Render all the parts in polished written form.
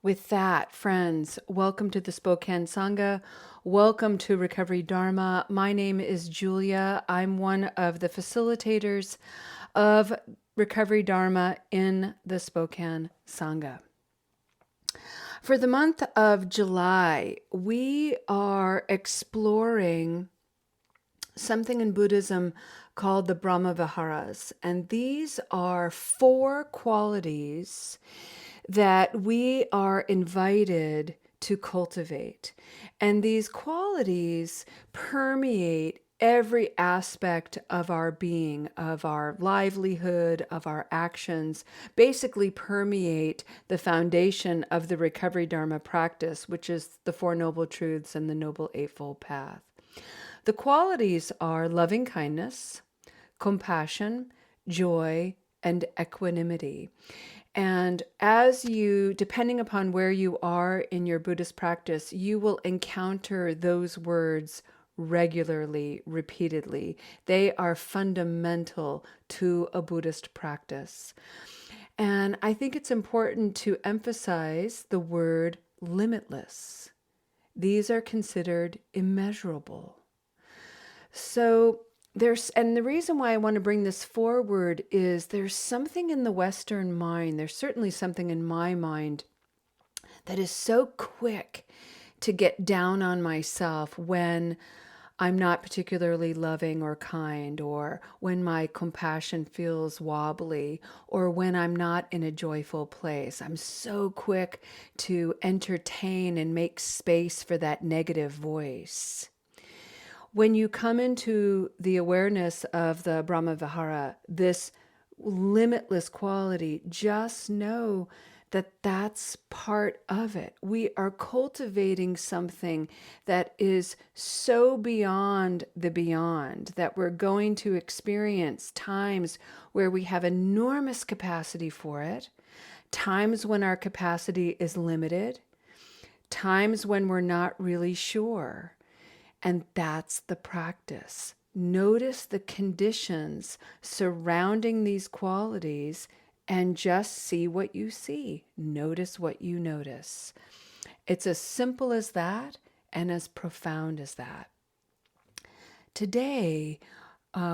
With that, friends, welcome to the Spokane Sangha. Welcome to Recovery Dharma. My name is Julia. I'm one of the facilitators of Recovery Dharma in the Spokane Sangha. For the month of July, we are exploring something in Buddhism called the Brahma Viharas. And these are 4 qualities that we are invited to cultivate. And these qualities permeate every aspect of our being, of our livelihood, of our actions, basically permeate the foundation of the Recovery Dharma practice, which is the Four Noble Truths and the Noble Eightfold Path. The qualities are loving kindness, compassion, joy, and equanimity. And as you, depending upon where you are in your Buddhist practice, you will encounter those words regularly, repeatedly. They are fundamental to a Buddhist practice. And I think it's important to emphasize the word limitless. These are considered immeasurable. So and the reason why I want to bring this forward is there's something in the Western mind, there's certainly something in my mind that is so quick to get down on myself when I'm not particularly loving or kind, or when my compassion feels wobbly, or when I'm not in a joyful place. I'm so quick to entertain and make space for that negative voice. When you come into the awareness of the Brahma Vihara, this limitless quality, just know that that's part of it. We are cultivating something that is so beyond the beyond that we're going to experience times where we have enormous capacity for it, times when our capacity is limited, times when we're not really sure. And that's the practice. Notice the conditions surrounding these qualities and just see what you see. Notice what you notice. It's as simple as that and as profound as that. Today,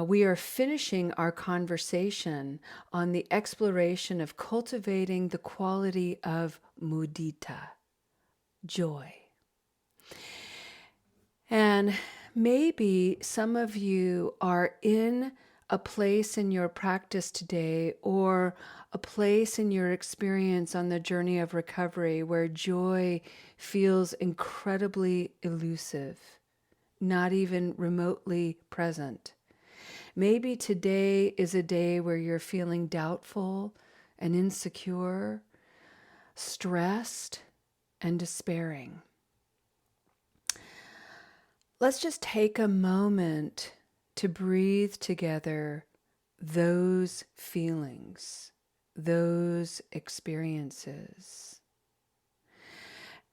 we are finishing our conversation on the exploration of cultivating the quality of mudita, joy. And maybe some of you are in a place in your practice today, or a place in your experience on the journey of recovery where joy feels incredibly elusive, not even remotely present. Maybe today is a day where you're feeling doubtful and insecure, stressed and despairing. Let's just take a moment to breathe together those feelings, those experiences.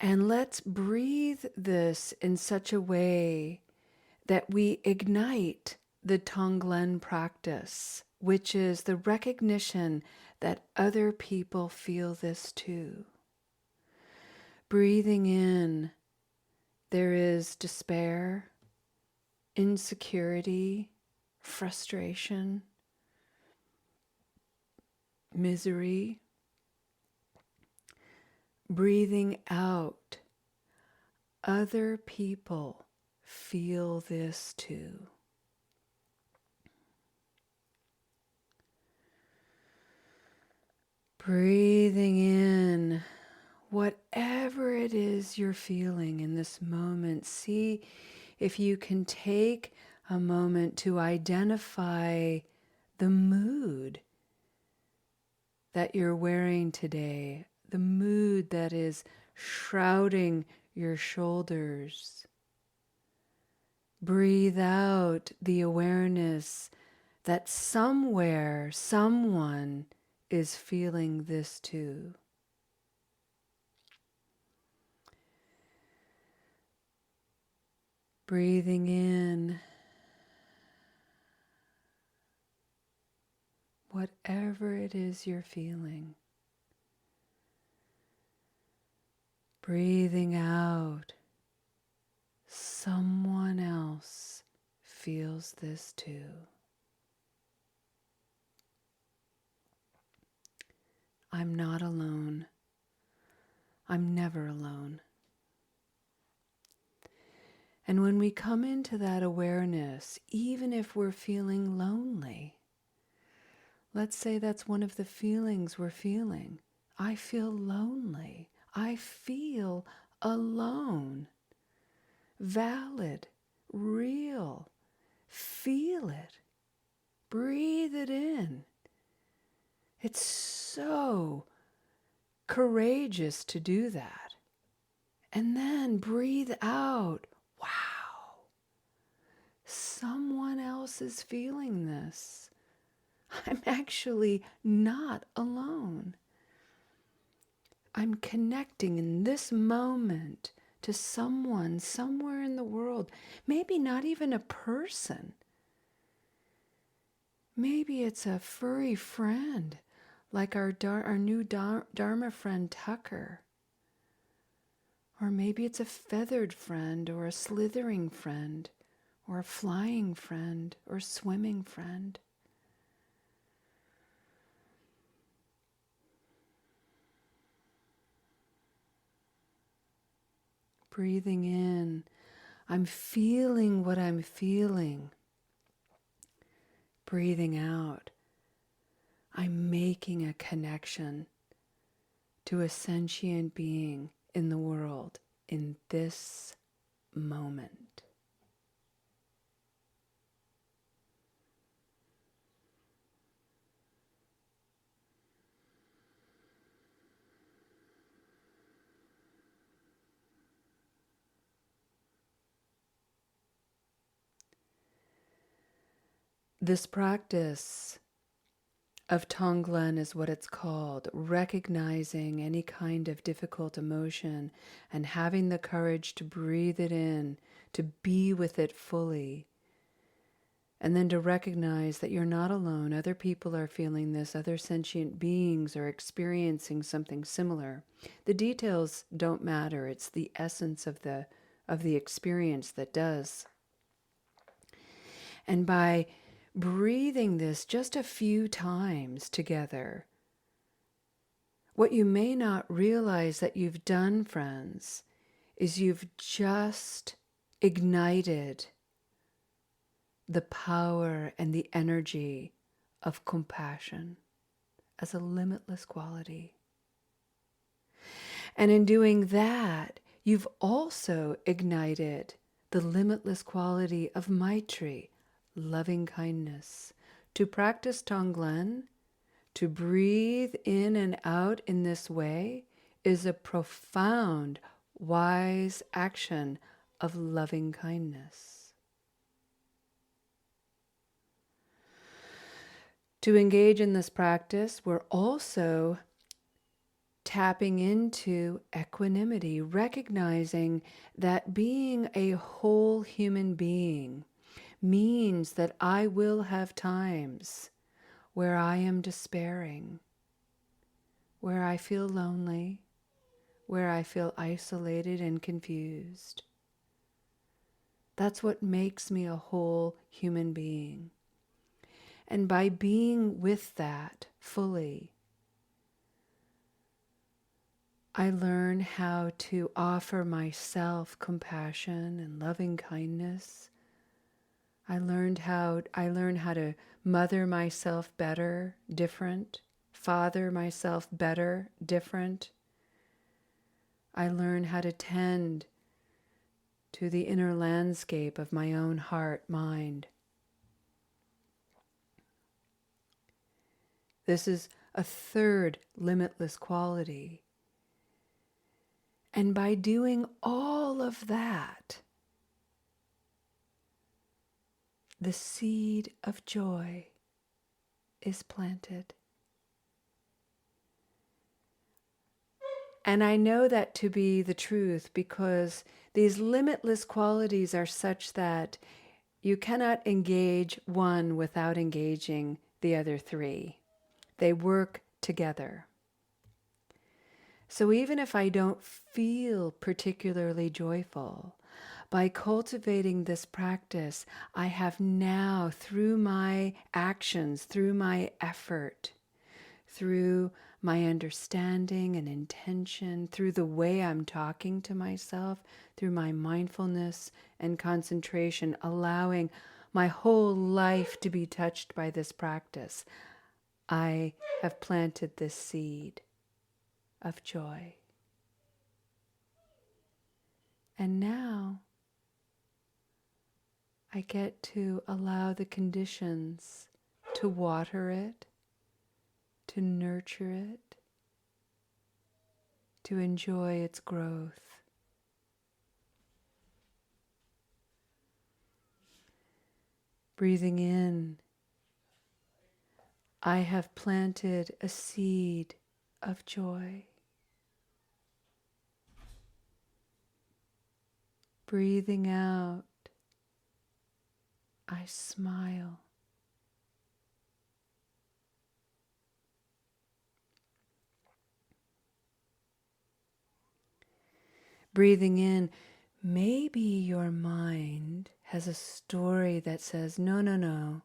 And let's breathe this in such a way that we ignite the Tonglen practice, which is the recognition that other people feel this too. Breathing in, there is despair, insecurity, frustration, misery. Breathing out, other people feel this too. Breathing in, whatever it is you're feeling in this moment, see if you can take a moment to identify the mood that you're wearing today, the mood that is shrouding your shoulders. Breathe out the awareness that somewhere, someone is feeling this too. Breathing in, whatever it is you're feeling. Breathing out, someone else feels this too. I'm not alone. I'm never alone. And when we come into that awareness, even if we're feeling lonely, let's say that's one of the feelings we're feeling. I feel lonely. I feel alone. Valid, real. Feel it. Breathe it in. It's so courageous to do that. And then breathe out. Wow. Someone else is feeling this. I'm actually not alone. I'm connecting in this moment to someone somewhere in the world, maybe not even a person. Maybe it's a furry friend, like our new Dharma friend Tucker. Or maybe it's a feathered friend, or a slithering friend, or a flying friend, or swimming friend. Breathing in, I'm feeling what I'm feeling. Breathing out, I'm making a connection to a sentient being in the world in this moment. This practice of Tonglen is what it's called, recognizing any kind of difficult emotion and having the courage to breathe it in, to be with it fully, and then to recognize that you're not alone. Other people are feeling this. Other sentient beings are experiencing something similar. The details don't matter. It's the essence of the experience that does. And by breathing this just a few times together, what you may not realize that you've done, friends, is you've just ignited the power and the energy of compassion as a limitless quality. And in doing that, you've also ignited the limitless quality of Maitri, loving kindness. To practice Tonglen, to breathe in and out in this way, is a profound, wise action of loving kindness. To engage in this practice, we're also tapping into equanimity, recognizing that being a whole human being means that I will have times where I am despairing, where I feel lonely, where I feel isolated and confused. That's what makes me a whole human being. And by being with that fully, I learn how to offer myself compassion and loving kindness. I learn how to mother myself better, different, father myself better, different. I learn how to tend to the inner landscape of my own heart, mind. This is a third limitless quality. And by doing all of that, the seed of joy is planted. And I know that to be the truth because these limitless qualities are such that you cannot engage one without engaging the other three. They work together. So even if I don't feel particularly joyful, by cultivating this practice, I have now, through my actions, through my effort, through my understanding and intention, through the way I'm talking to myself, through my mindfulness and concentration, allowing my whole life to be touched by this practice, I have planted this seed of joy. And now I get to allow the conditions to water it, to nurture it, to enjoy its growth. Breathing in, I have planted a seed of joy. Breathing out, I smile. Breathing in, maybe your mind has a story that says, no, no, no.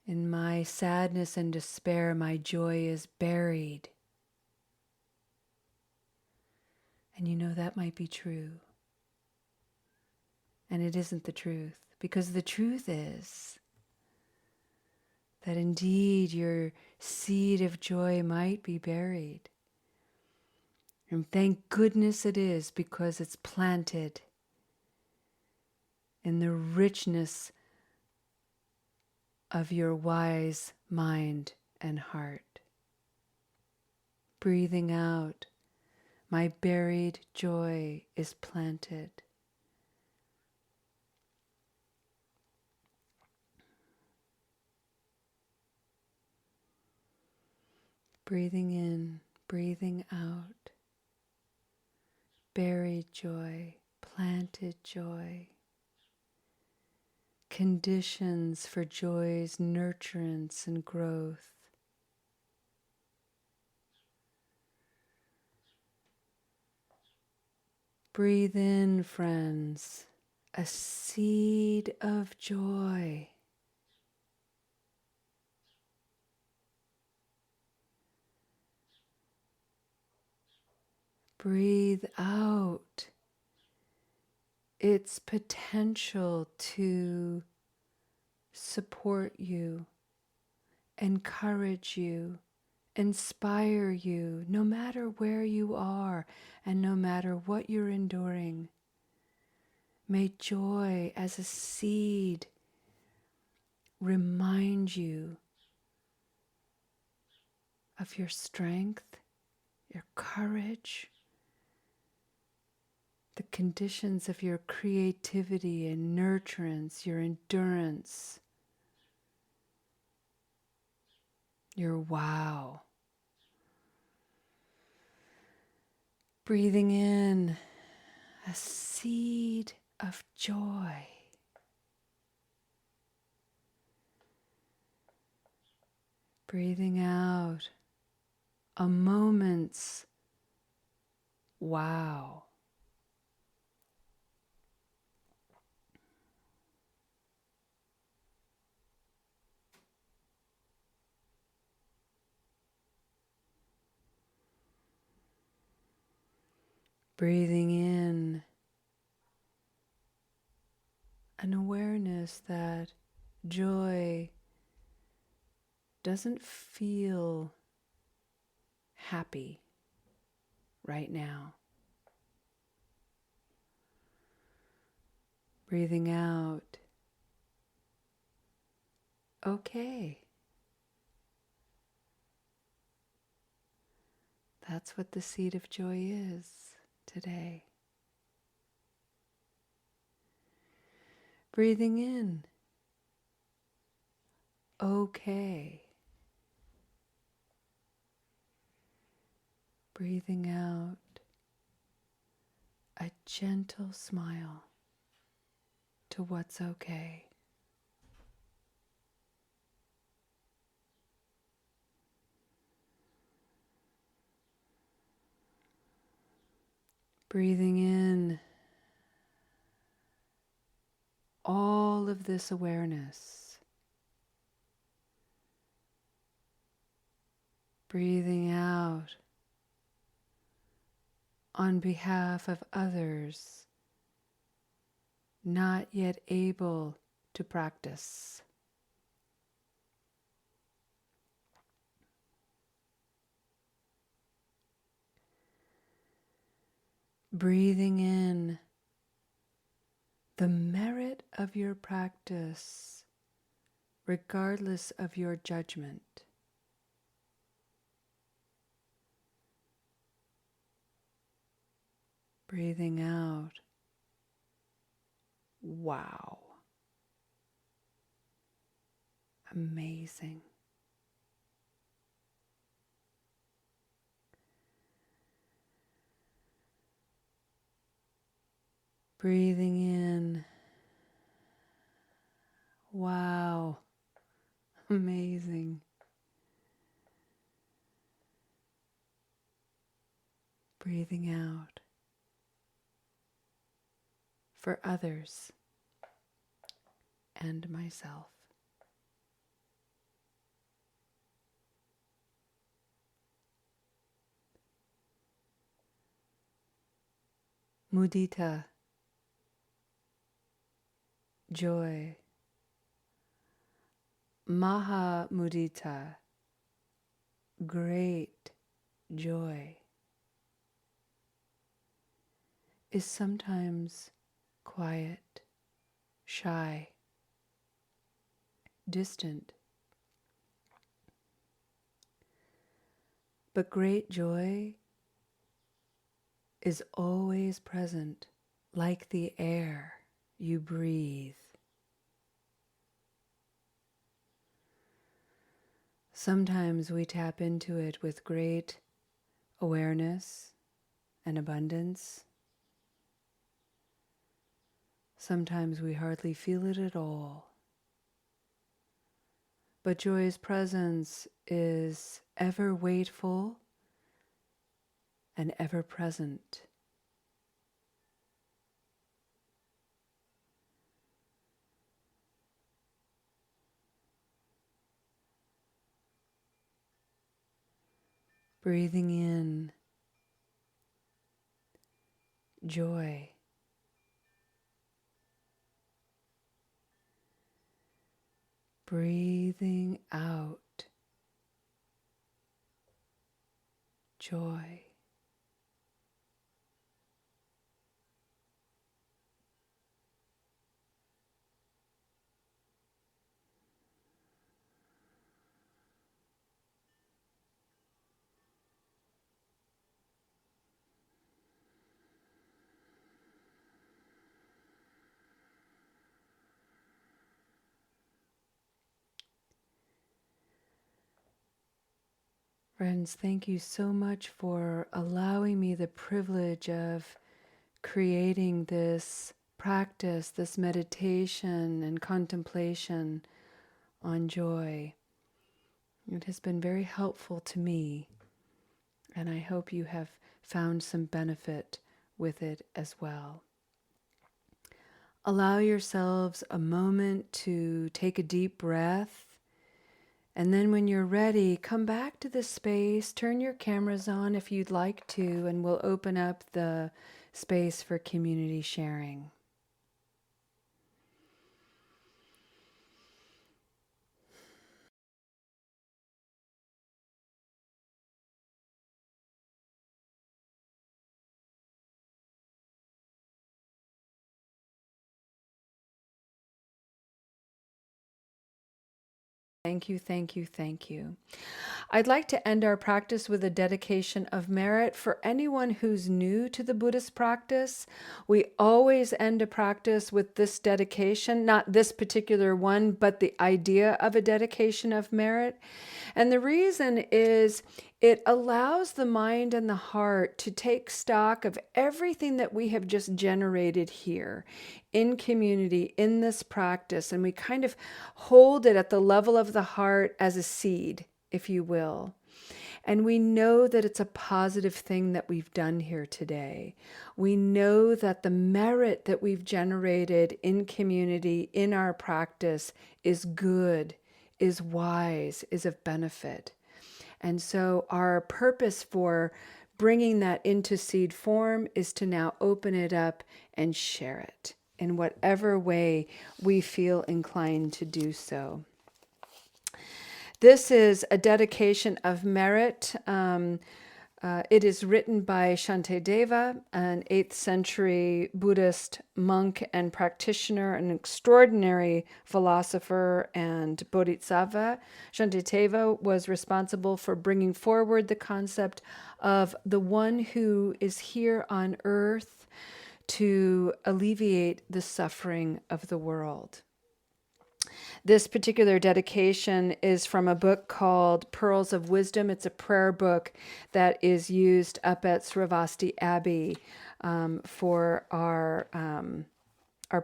In my sadness and despair, my joy is buried. And you know that might be true. And it isn't the truth, because the truth is that indeed your seed of joy might be buried. And thank goodness it is, because it's planted in the richness of your wise mind and heart. Breathing out, my buried joy is planted. Breathing in, breathing out, buried joy, planted joy. Conditions for joy's nurturance and growth. Breathe in, friends, a seed of joy. Breathe out its potential to support you, encourage you, inspire you, no matter where you are and no matter what you're enduring. May joy as a seed remind you of your strength, your courage, the conditions of your creativity and nurturance, your endurance, your wow. Breathing in a seed of joy. Breathing out a moment's wow. Breathing in an awareness that joy doesn't feel happy right now. Breathing out, okay. That's what the seed of joy is today. Breathing in, okay. Breathing out, a gentle smile to what's okay. Breathing in all of this awareness. Breathing out on behalf of others not yet able to practice. Breathing in the merit of your practice, regardless of your judgment. Breathing out, wow, amazing. Breathing in, wow, amazing. Breathing out for others and myself. Mudita, joy. Maha mudita, great joy, is sometimes quiet, shy, distant. But great joy is always present, like the air you breathe. Sometimes we tap into it with great awareness and abundance. Sometimes we hardly feel it at all. But joy's presence is ever wakeful and ever present. Breathing in joy. Breathing out joy. Friends, thank you so much for allowing me the privilege of creating this practice, this meditation and contemplation on joy. It has been very helpful to me, and I hope you have found some benefit with it as well. Allow yourselves a moment to take a deep breath. And then when you're ready, come back to the space, turn your cameras on if you'd like to, and we'll open up the space for community sharing. Thank you, thank you, thank you. I'd like to end our practice with a dedication of merit for anyone who's new to the Buddhist practice. We always end a practice with this dedication, not this particular one, but the idea of a dedication of merit. And the reason is it allows the mind and the heart to take stock of everything that we have just generated here in community, in this practice, and we kind of hold it at the level of the heart as a seed, if you will. And we know that it's a positive thing that we've done here today. We know that the merit that we've generated in community, in our practice, is good, is wise, is of benefit. And so our purpose for bringing that into seed form is to now open it up and share it in whatever way we feel inclined to do so. This is a dedication of merit. It is written by Shantideva, an 8th century Buddhist monk and practitioner, an extraordinary philosopher and bodhisattva. Shantideva was responsible for bringing forward the concept of the one who is here on earth to alleviate the suffering of the world. This particular dedication is from a book called Pearls of Wisdom. It's a prayer book that is used up at Sravasti Abbey for our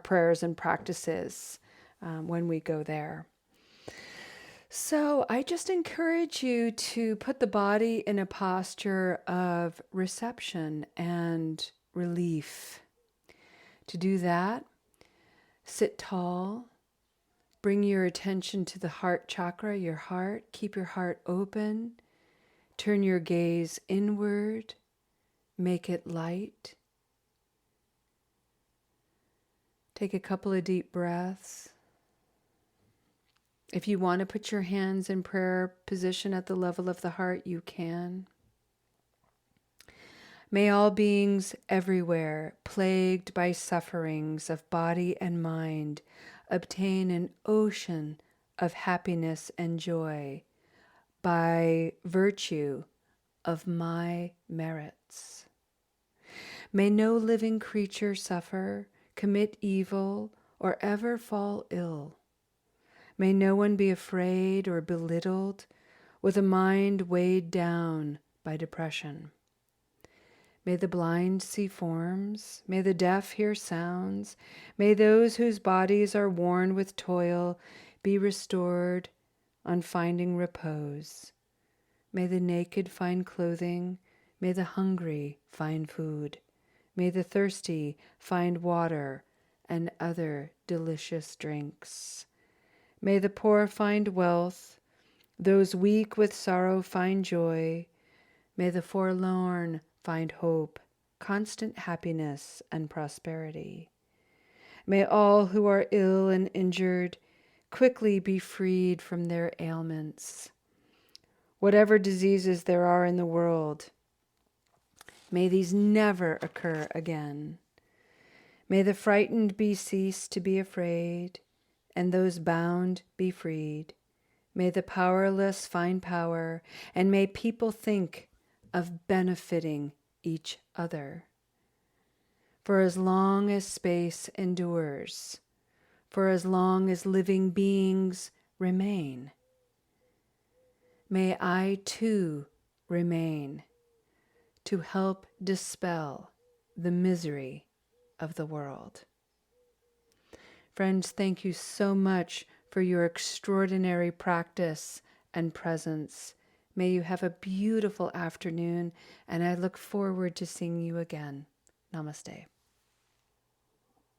prayers and practices when we go there. So I just encourage you to put the body in a posture of reception and relief. To do that, sit tall. Bring your attention to the heart chakra, your heart. Keep your heart open. Turn your gaze inward. Make it light. Take a couple of deep breaths. If you want to put your hands in prayer position at the level of the heart, you can. May all beings everywhere, plagued by sufferings of body and mind, obtain an ocean of happiness and joy by virtue of my merits. May no living creature suffer, commit evil, or ever fall ill. May no one be afraid or belittled with a mind weighed down by depression. May the blind see forms, may the deaf hear sounds, may those whose bodies are worn with toil be restored on finding repose. May the naked find clothing, may the hungry find food, may the thirsty find water and other delicious drinks. May the poor find wealth, those weak with sorrow find joy, may the forlorn find hope, constant happiness, and prosperity. May all who are ill and injured quickly be freed from their ailments. Whatever diseases there are in the world, may these never occur again. May the frightened be ceased to be afraid, and those bound be freed. May the powerless find power, and may people think of benefiting each other. For as long as space endures, for as long as living beings remain, may I too remain to help dispel the misery of the world. Friends, thank you so much for your extraordinary practice and presence. May you have a beautiful afternoon, and I look forward to seeing you again. Namaste.